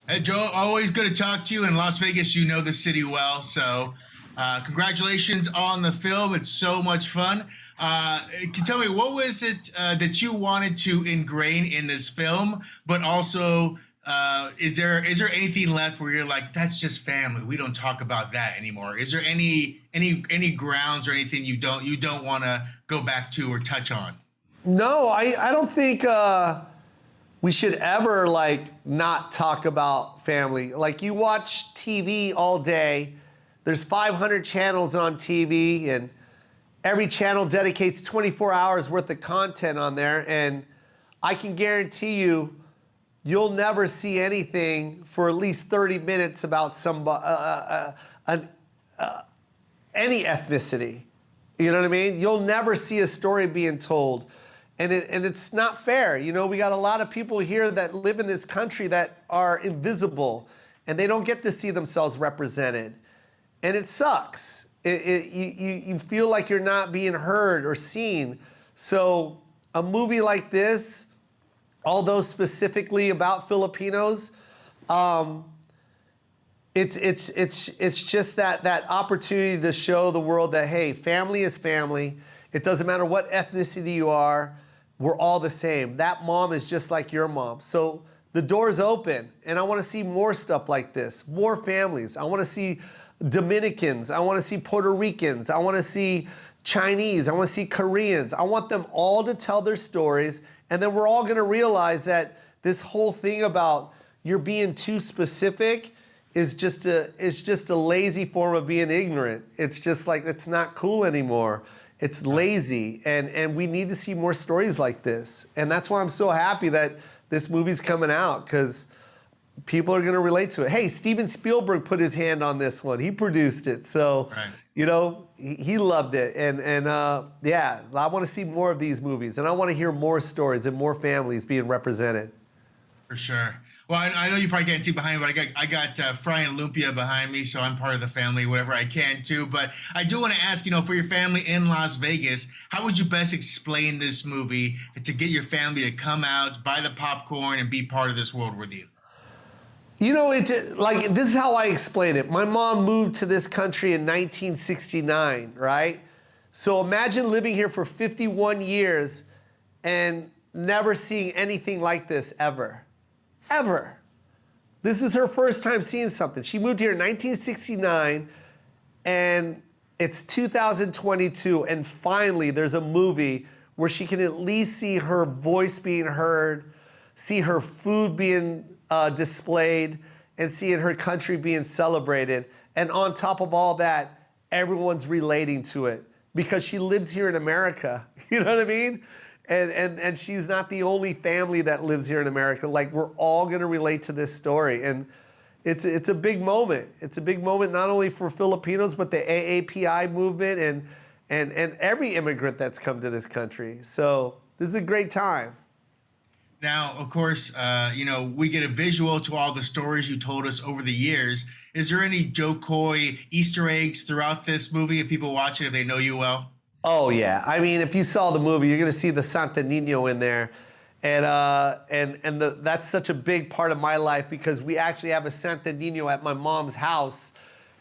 Hey, Joe, always good to talk to you. In Las Vegas, you know the city well. So, congratulations on the film. It's so much fun. Can you tell me what was it that you wanted to ingrain in this film, but also is there anything left where you're like, that's just family. We don't talk about that anymore. Is there any grounds or anything you don't want to go back to or touch on? No, I don't think we should ever like not talk about family. Like you watch TV all day, there's 500 channels on TV, and every channel dedicates 24 hours worth of content on there. And I can guarantee you, you'll never see anything for at least 30 minutes about any ethnicity. You know what I mean? You'll never see a story being told. And it's not fair. You know, we got a lot of people here that live in this country that are invisible and they don't get to see themselves represented. And it sucks. You feel like you're not being heard or seen. So a movie like this, although specifically about Filipinos, it's just that opportunity to show the world that, hey, family is family. It doesn't matter what ethnicity you are. We're all the same. That mom is just like your mom. So the door's open, and I want to see more stuff like this, more families. I want to see Dominicans. I want to see Puerto Ricans. I want to see Chinese. I want to see Koreans. I want them all to tell their stories, and then we're all going to realize that this whole thing about you're being too specific is just a lazy form of being ignorant. It's just like, it's not cool anymore. It's lazy, and we need to see more stories like this. And that's why I'm so happy that this movie's coming out, because people are gonna relate to it. Hey, Steven Spielberg put his hand on this one. He produced it, so, right. You know, he loved it. And yeah, I wanna see more of these movies, and I wanna hear more stories and more families being represented. For sure. Well, I know you probably can't see behind me, but I got Fry and Lumpia behind me, so I'm part of the family, whatever I can too. But I do want to ask, you know, for your family in Las Vegas, how would you best explain this movie to get your family to come out, buy the popcorn, and be part of this world with you? You know, it's like, this is how I explain it. My mom moved to this country in 1969, right? So imagine living here for 51 years and never seeing anything like this ever. Ever. This is her first time seeing something. She moved here in 1969, and it's 2022, and finally there's a movie where she can at least see her voice being heard, see her food being displayed, and seeing her country being celebrated. And on top of all that, everyone's relating to it because she lives here in America. You know what I mean? And she's not the only family that lives here in America. Like, we're all gonna relate to this story. And it's a big moment. It's a big moment not only for Filipinos, but the AAPI movement and every immigrant that's come to this country. So this is a great time. Now, of course, you know, we get a visual to all the stories you told us over the years. Is there any Joe Coy Easter eggs throughout this movie if people watch it, if they know you well? Oh yeah, I mean, if you saw the movie, you're gonna see the Santa Nino in there, and that's such a big part of my life because we actually have a Santa Nino at my mom's house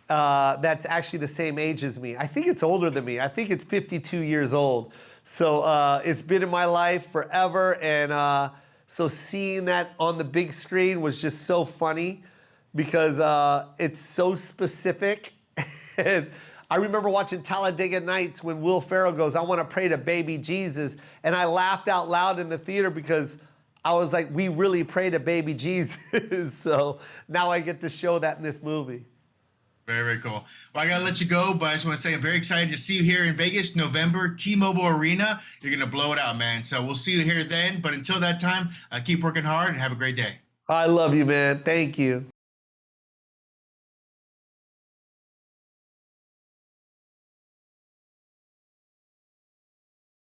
that's actually the same age as me. I think it's older than me. I think it's 52 years old. So it's been in my life forever, and so seeing that on the big screen was just so funny because it's so specific. And I remember watching Talladega Nights when Will Ferrell goes, "I want to pray to baby Jesus." And I laughed out loud in the theater because I was like, we really pray to baby Jesus. So now I get to show that in this movie. Very, very cool. Well, I got to let you go, but I just want to say I'm very excited to see you here in Vegas, November, T-Mobile Arena. You're going to blow it out, man. So we'll see you here then. But until that time, keep working hard and have a great day. I love you, man. Thank you.